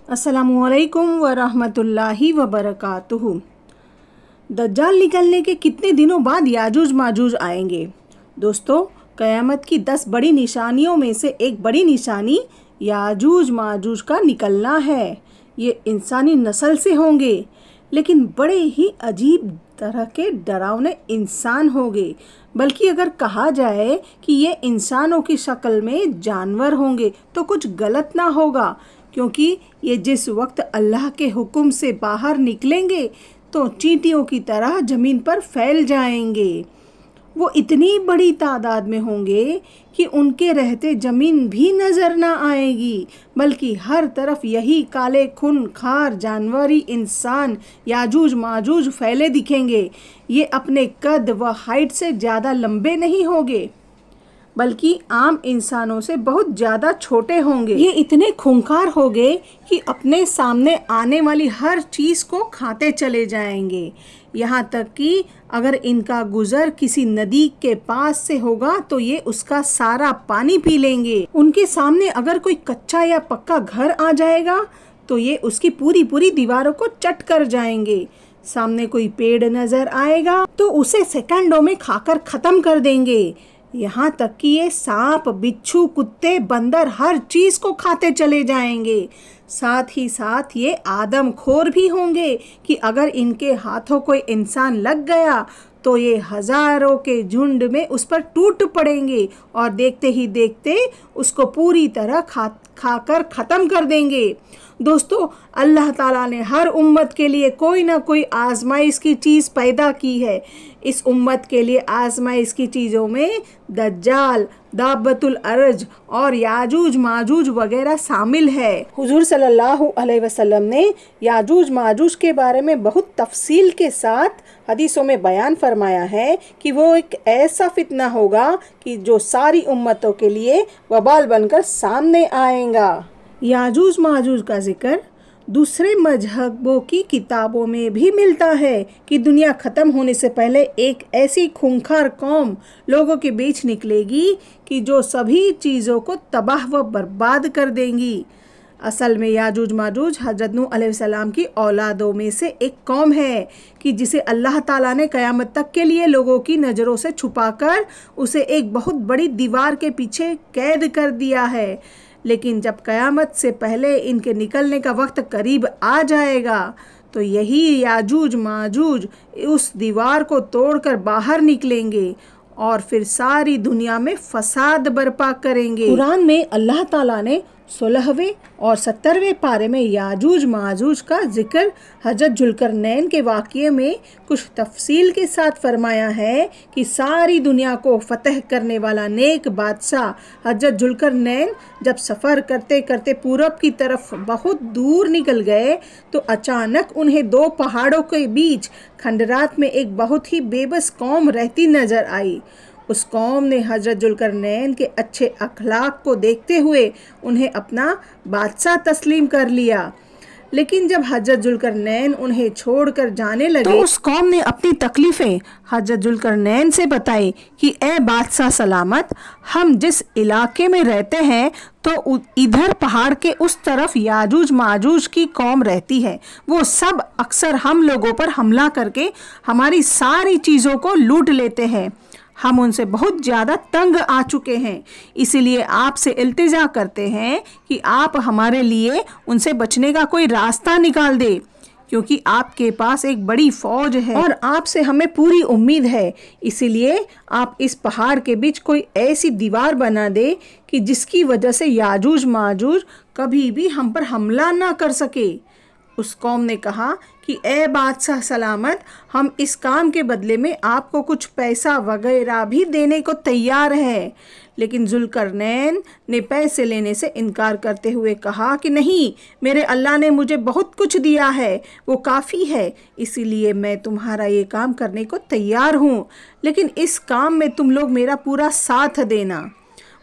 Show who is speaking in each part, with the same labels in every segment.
Speaker 1: अस्सलामुअलैकुम वरहमतुल्लाहि वबरकातुहू। दज्जाल निकलने के कितने दिनों बाद याजूज माजूज आएंगे। दोस्तों, क़यामत की 10 बड़ी निशानियों में से एक बड़ी निशानी याजूज माजूज का निकलना है। ये इंसानी नस्ल से होंगे, लेकिन बड़े ही अजीब तरह के डरावने इंसान होंगे। बल्कि अगर कहा जाए कि ये इंसानों की शक्ल में जानवर होंगे तो कुछ गलत ना होगा, क्योंकि ये जिस वक्त अल्लाह के हुक्म से बाहर निकलेंगे तो चींटियों की तरह ज़मीन पर फैल जाएंगे। वो इतनी बड़ी तादाद में होंगे कि उनके रहते ज़मीन भी नज़र ना आएगी, बल्कि हर तरफ यही काले खूनखार जानवरी इंसान याजूज माजूज फैले दिखेंगे। ये अपने कद व हाइट से ज़्यादा लंबे नहीं होंगे, बल्कि आम इंसानों से बहुत ज़्यादा छोटे होंगे। ये इतने खूंखार होंगे कि अपने सामने आने वाली हर चीज़ को खाते चले जाएंगे। यहाँ तक कि अगर इनका गुज़र किसी नदी के पास से होगा तो ये उसका सारा पानी पी लेंगे। उनके सामने अगर कोई कच्चा या पक्का घर आ जाएगा तो ये उसकी पूरी पूरी दीवारों को चट कर जाएंगे। सामने कोई पेड़ नज़र आएगा तो उसे सेकंडों में खाकर ख़त्म कर देंगे। यहाँ तक कि ये सांप, बिच्छू, कुत्ते, बंदर हर चीज़ को खाते चले जाएंगे। साथ ही साथ ये आदमखोर भी होंगे कि अगर इनके हाथों कोई इंसान लग गया तो ये हज़ारों के झुंड में उस पर टूट पड़ेंगे और देखते ही देखते उसको पूरी तरह खाकर ख़त्म कर देंगे। दोस्तों, अल्लाह ताला ने हर उम्मत के लिए कोई ना कोई आजमाइश की चीज़ पैदा की है। इस उम्मत के लिए आजमाइश की चीज़ों में दज्जाल, दाब्बतुल अर्ज और याजूज माजूज वगैरह शामिल है। हुजूर सल्लल्लाहु अलैहि वसल्लम ने याजूज माजूज के बारे में बहुत तफसील के साथ हदीसों में बयान फरमाया है कि वो एक ऐसा फितना होगा कि जो सारी उम्मतों के लिए वबाल बनकर सामने आएगा। याजूज माजूज का जिक्र दूसरे मजहबों की किताबों में भी मिलता है कि दुनिया ख़त्म होने से पहले एक ऐसी खूंखार कौम लोगों के बीच निकलेगी कि जो सभी चीज़ों को तबाह व बर्बाद कर देंगी। असल में याजूज माजूज हज़रत नूह अलैहिस्सलाम की औलादों में से एक कौम है कि जिसे अल्लाह ताला ने क़यामत तक के लिए लोगों की नज़रों से छुपाकर उसे एक बहुत बड़ी दीवार के पीछे कैद कर दिया है। लेकिन जब क़यामत से पहले इनके निकलने का वक्त करीब आ जाएगा तो यही याजूज माजूज उस दीवार को तोड़कर बाहर निकलेंगे और फिर सारी दुनिया में फसाद बर्पा करेंगे। कुरान में अल्लाह ताला ने 16वें और 17वें पारे में याजूज माजूज का जिक्र हज़रत जुल्करनैन के वाक़ये में कुछ तफसील के साथ फरमाया है कि सारी दुनिया को फतह करने वाला नेक बादशाह हज़रत जुल्करनैन जब सफ़र करते करते पूरब की तरफ बहुत दूर निकल गए तो अचानक उन्हें 2 पहाड़ों के बीच खंडरात में एक बहुत ही बेबस कौम रहती नज़र आई। उस कौम ने हज़रत जुल्करनैन के अच्छे अखलाक को देखते हुए उन्हें अपना बादशाह तस्लीम कर लिया। लेकिन जब हज़रत जुल्करनैन उन्हें छोड़कर जाने लगे तो उस कौम ने अपनी तकलीफ़ें हज़रत जुल्करनैन से बताई कि ए बादशाह सलामत, हम जिस इलाके में रहते हैं तो इधर पहाड़ के उस तरफ याजूज माजूज की कौम रहती है। वो सब अक्सर हम लोगों पर हमला करके हमारी सारी चीज़ों को लूट लेते हैं। हम उनसे बहुत ज़्यादा तंग आ चुके हैं, इसीलिए आपसे इल्तिजा करते हैं कि आप हमारे लिए उनसे बचने का कोई रास्ता निकाल दे, क्योंकि आपके पास एक बड़ी फ़ौज है और आपसे हमें पूरी उम्मीद है। इसीलिए आप इस पहाड़ के बीच कोई ऐसी दीवार बना दे कि जिसकी वजह से याजूज माजूज कभी भी हम पर हमला ना कर सके। उस कौम ने कहा कि ए बादशाह सलामत, हम इस काम के बदले में आपको कुछ पैसा वगैरह भी देने को तैयार है। लेकिन जुल्करनैन ने पैसे लेने से इनकार करते हुए कहा कि नहीं, मेरे अल्लाह ने मुझे बहुत कुछ दिया है, वो काफ़ी है, इसीलिए मैं तुम्हारा ये काम करने को तैयार हूँ, लेकिन इस काम में तुम लोग मेरा पूरा साथ देना।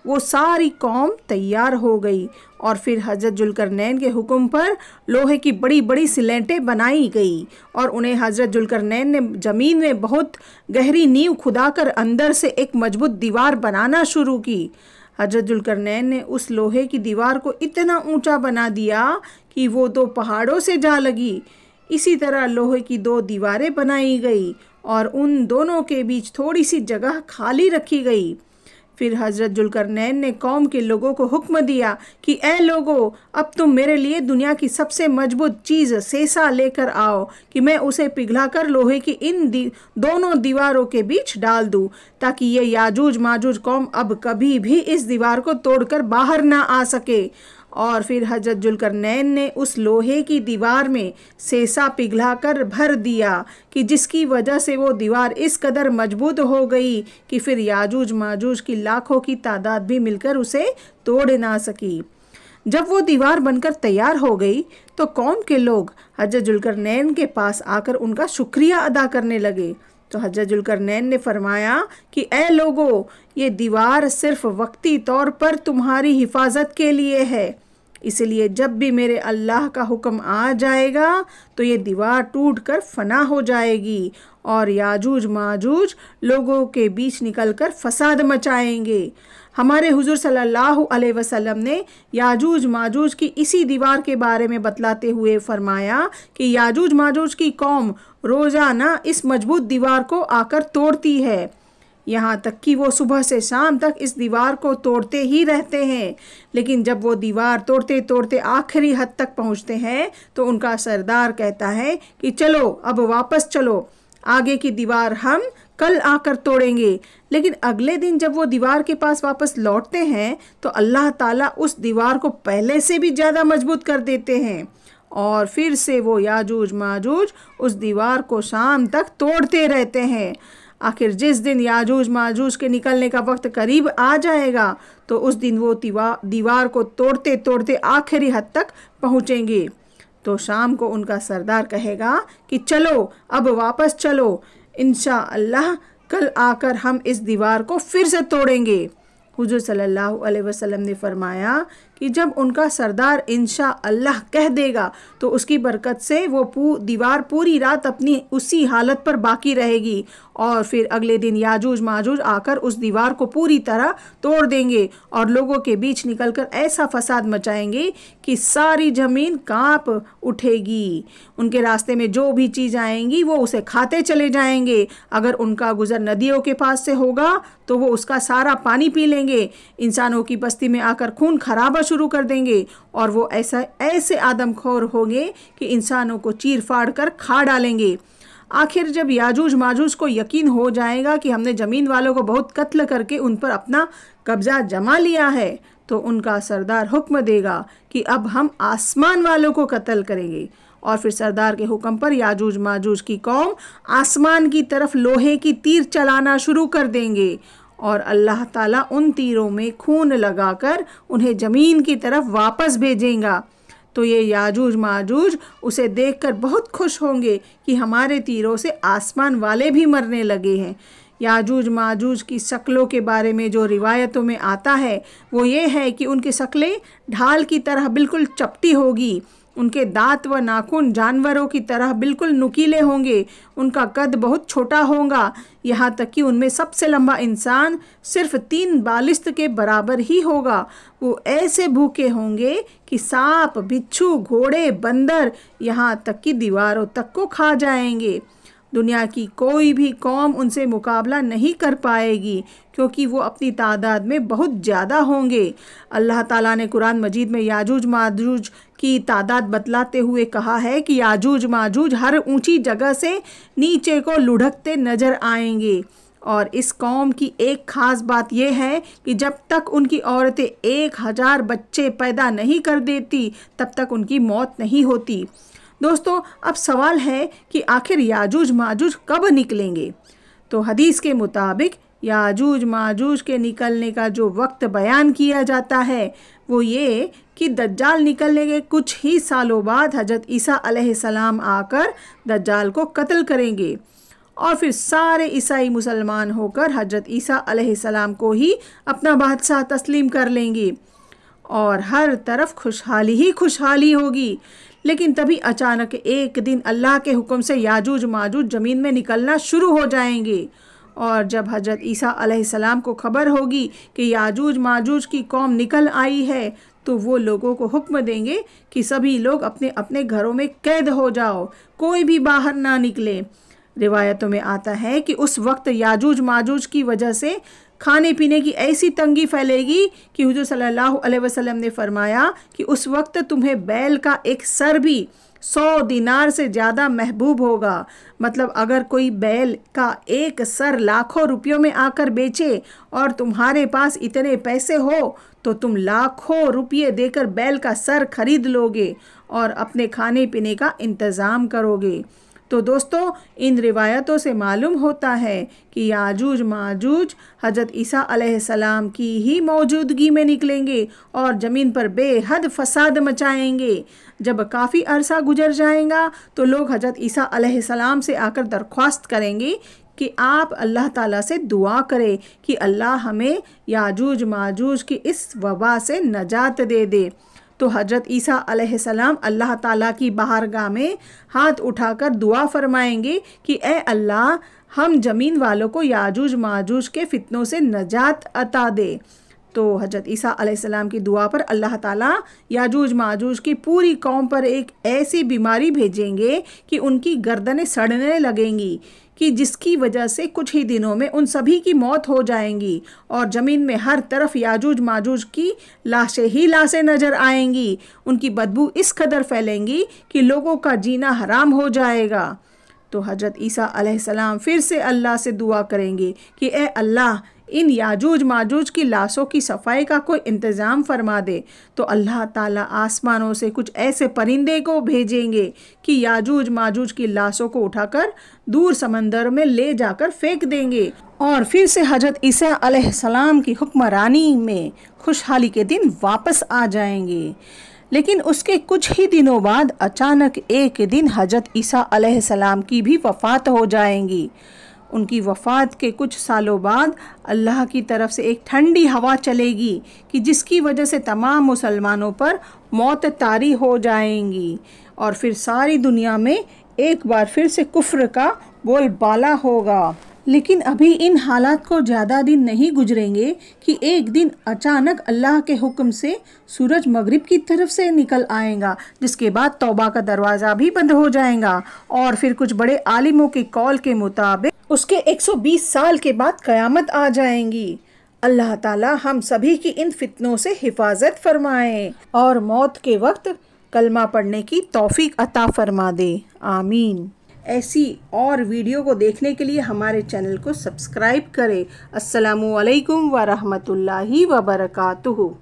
Speaker 1: वो सारी कौम तैयार हो गई और फिर हज़रत जुल्करनैन के हुक्म पर लोहे की बड़ी बड़ी सिलेंटें बनाई गई और उन्हें हज़रत जुल्करनैन ने ज़मीन में बहुत गहरी नींव खुदाकर अंदर से एक मजबूत दीवार बनाना शुरू की। हजरत जुल्करनैन ने उस लोहे की दीवार को इतना ऊंचा बना दिया कि वो 2 पहाड़ों से जा लगी। इसी तरह लोहे की 2 दीवारें बनाई गई और उन दोनों के बीच थोड़ी सी जगह खाली रखी गई। फिर हजरत जुल्करनैन ने कौम के लोगों को हुक्म दिया कि ए लोगों, अब तुम मेरे लिए दुनिया की सबसे मजबूत चीज़ सेसा लेकर आओ कि मैं उसे पिघलाकर लोहे की इन दोनों दीवारों के बीच डाल दूं, ताकि ये याजूज माजूज कौम अब कभी भी इस दीवार को तोड़कर बाहर ना आ सके। और फिर हजरत जुल्करनैन ने उस लोहे की दीवार में सेसा पिघलाकर भर दिया कि जिसकी वजह से वो दीवार इस कदर मजबूत हो गई कि फिर याजूज माजूज की लाखों की तादाद भी मिलकर उसे तोड़ ना सकी। जब वो दीवार बनकर तैयार हो गई तो कौम के लोग हजरत जुल्करनैन के पास आकर उनका शुक्रिया अदा करने लगे। तो हजरत जुल्करनैन ने फरमाया कि ए लोगों, ये दीवार सिर्फ वक्ती तौर पर तुम्हारी हिफाजत के लिए है, इसलिए जब भी मेरे अल्लाह का हुक्म आ जाएगा तो ये दीवार टूट कर फना हो जाएगी और याजूज माजूज लोगों के बीच निकलकर फसाद मचाएंगे। हमारे हुजूर सल्लल्लाहु अलैहि वसल्लम ने याजूज माजूज की इसी दीवार के बारे में बतलाते हुए फरमाया कि याजूज माजूज की कौम रोज़ाना इस मजबूत दीवार को आकर तोड़ती है, यहाँ तक कि वो सुबह से शाम तक इस दीवार को तोड़ते ही रहते हैं। लेकिन जब वो दीवार तोड़ते तोड़ते आखिरी हद तक पहुँचते हैं तो उनका सरदार कहता है कि चलो अब वापस चलो, आगे की दीवार हम कल आकर तोड़ेंगे। लेकिन अगले दिन जब वो दीवार के पास वापस लौटते हैं तो अल्लाह ताला उस दीवार को पहले से भी ज़्यादा मजबूत कर देते हैं और फिर से वो याजूज माजूज उस दीवार को शाम तक तोड़ते रहते हैं। आखिर जिस दिन याजूज माजूज के निकलने का वक्त करीब आ जाएगा तो उस दिन वो दीवार को तोड़ते तोड़ते आखिरी हद तक पहुँचेंगे। तो शाम को उनका सरदार कहेगा कि चलो अब वापस चलो, इंशाअल्लाह कल आकर हम इस दीवार को फिर से तोड़ेंगे। हुजूर सल्लल्लाहु अलैहि वसल्लम ने फरमाया कि जब उनका सरदार इंशाअल्लाह कह देगा तो उसकी बरकत से वो दीवार पूरी रात अपनी उसी हालत पर बाकी रहेगी और फिर अगले दिन याजूज माजूज आकर उस दीवार को पूरी तरह तोड़ देंगे और लोगों के बीच निकलकर ऐसा फसाद मचाएंगे कि सारी ज़मीन कांप उठेगी। उनके रास्ते में जो भी चीज़ आएंगी वो उसे खाते चले जाएंगे। अगर उनका गुज़र नदियों के पास से होगा तो वो उसका सारा पानी पी लेंगे। इंसानों की बस्ती में आकर खून खराबा शुरू कर देंगे और वो ऐसे आदमखोर होंगे कि इंसानों को चीर फाड़ कर खा डालेंगे। आखिर जब याजूज माजूज को यकीन हो जाएगा कि हमने ज़मीन वालों को बहुत कत्ल करके उन पर अपना कब्ज़ा जमा लिया है तो उनका सरदार हुक्म देगा कि अब हम आसमान वालों को कत्ल करेंगे। और फिर सरदार के हुक्म पर याजूज माजूज की कौम आसमान की तरफ लोहे की तीर चलाना शुरू कर देंगे और अल्लाह ताला उन तीरों में खून लगाकर उन्हें ज़मीन की तरफ वापस भेजेगा। तो ये याजूज माजूज उसे देखकर बहुत खुश होंगे कि हमारे तीरों से आसमान वाले भी मरने लगे हैं। याजूज माजूज की शक्लों के बारे में जो रिवायतों में आता है वो ये है कि उनकी शक्लें ढाल की तरह बिल्कुल चपटी होगी, उनके दांत व नाखून जानवरों की तरह बिल्कुल नुकीले होंगे, उनका कद बहुत छोटा होगा, यहाँ तक कि उनमें सबसे लंबा इंसान सिर्फ 3 बालिस्त के बराबर ही होगा। वो ऐसे भूखे होंगे कि सांप, बिच्छू, घोड़े, बंदर यहाँ तक कि दीवारों तक को खा जाएंगे। दुनिया की कोई भी कौम उनसे मुकाबला नहीं कर पाएगी क्योंकि वो अपनी तादाद में बहुत ज़्यादा होंगे। अल्लाह ताला ने कुरान मजीद में याजूज माजूज की तादाद बतलाते हुए कहा है कि याजूज माजूज हर ऊंची जगह से नीचे को लुढ़कते नज़र आएंगे। और इस कौम की एक ख़ास बात यह है कि जब तक उनकी औरतें 1000 बच्चे पैदा नहीं कर देती तब तक उनकी मौत नहीं होती। दोस्तों, अब सवाल है कि आखिर याजूज माजूज कब निकलेंगे? तो हदीस के मुताबिक याजूज माजूज के निकलने का जो वक्त बयान किया जाता है वो ये कि दज्जाल निकलने के कुछ ही सालों बाद हज़रत ईसा अलैहिस्सलाम आकर दज्जाल को कत्ल करेंगे और फिर सारे ईसाई मुसलमान होकर हज़रत ईसा अलैहिस्सलाम को ही अपना बादशाह तस्लीम कर लेंगे और हर तरफ खुशहाली ही खुशहाली होगी। लेकिन तभी अचानक एक दिन अल्लाह के हुक्म से याजूज माजूज ज़मीन में निकलना शुरू हो जाएंगे और जब हज़रत ईसा अलैहिस्सलाम को खबर होगी कि याजूज माजूज की कौम निकल आई है, तो वो लोगों को हुक्म देंगे कि सभी लोग अपने अपने घरों में कैद हो जाओ, कोई भी बाहर ना निकले। रिवायतों में आता है कि उस वक्त याजूज माजूज की वजह से खाने पीने की ऐसी तंगी फैलेगी कि हुजूर सल्लल्लाहु अलैहि वसल्लम ने फरमाया कि उस वक्त तुम्हें बैल का एक सर भी 100 दिनार से ज़्यादा महबूब होगा। मतलब अगर कोई बैल का एक सर लाखों रुपयों में आकर बेचे और तुम्हारे पास इतने पैसे हो तो तुम लाखों रुपये देकर बैल का सर खरीद लोगे और अपने खाने पीने का इंतज़ाम करोगे। तो दोस्तों, इन रिवायतों से मालूम होता है कि याजूज माजूज हज़रत ईसा अलैहिस्सलाम की ही मौजूदगी में निकलेंगे और ज़मीन पर बेहद फसाद मचाएंगे। जब काफ़ी अरसा गुजर जाएगा तो लोग हज़रत ईसा अलैहिस्सलाम से आकर दरख्वास्त करेंगे कि आप अल्लाह ताला से दुआ करें कि अल्लाह हमें याजूज माजूज की इस वबा से नजात दे दे। तो हज़रत ईसा अलैहिस्सलाम अल्लाह ताला की बारगाह में हाथ उठाकर दुआ फरमाएंगे कि ए अल्लाह, हम ज़मीन वालों को याजूज माजूज के फितनों से नजात अता दे। तो हज़रत ईसा अलैहिस्सलाम की दुआ पर अल्लाह ताला याजूज माजूज की पूरी कौम पर एक ऐसी बीमारी भेजेंगे कि उनकी गर्दनें सड़ने लगेंगी, कि जिसकी वजह से कुछ ही दिनों में उन सभी की मौत हो जाएंगी और ज़मीन में हर तरफ याजूज माजूज की लाशें ही लाशें नज़र आएंगी। उनकी बदबू इस कदर फैलेंगी कि लोगों का जीना हराम हो जाएगा। तो हज़रत ईसा अलैहिस्सलाम फिर से अल्लाह से दुआ करेंगे कि ए अल्लाह, इन याजूज माजूज की लाशों की सफाई का कोई इंतज़ाम फरमा दे। तो अल्लाह ताला आसमानों से कुछ ऐसे परिंदे को भेजेंगे कि याजूज माजूज की लाशों को उठाकर दूर समंदर में ले जाकर फेंक देंगे और फिर से हज़रत ईसा अलैहिस्सलाम की हुक्मरानी में खुशहाली के दिन वापस आ जाएंगे। लेकिन उसके कुछ ही दिनों बाद अचानक एक दिन हज़रत ईसा अलैहिस्सलाम की भी वफ़ात हो जाएंगी। उनकी वफ़ात के कुछ सालों बाद अल्लाह की तरफ से एक ठंडी हवा चलेगी कि जिसकी वजह से तमाम मुसलमानों पर मौत तारी हो जाएंगी और फिर सारी दुनिया में एक बार फिर से कुफ्र का बोलबाला होगा। लेकिन अभी इन हालात को ज़्यादा दिन नहीं गुजरेंगे कि एक दिन अचानक अल्लाह के हुक्म से सूरज मगरिब की तरफ से निकल आएगा, जिसके बाद तौबा का दरवाज़ा भी बंद हो जाएगा और फिर कुछ बड़े आलिमों के कौल के मुताबिक उसके 120 साल के बाद क़यामत आ जाएंगी। अल्लाह ताला हम सभी की इन फितनों से हिफाजत फरमाए और मौत के वक्त कलमा पढ़ने की तौफीक अता फरमा दे। आमीन। ऐसी और वीडियो को देखने के लिए हमारे चैनल को सब्सक्राइब करें। अस्सलामु अलैकुम व रहमतुल्लाहि व बरकातुहू।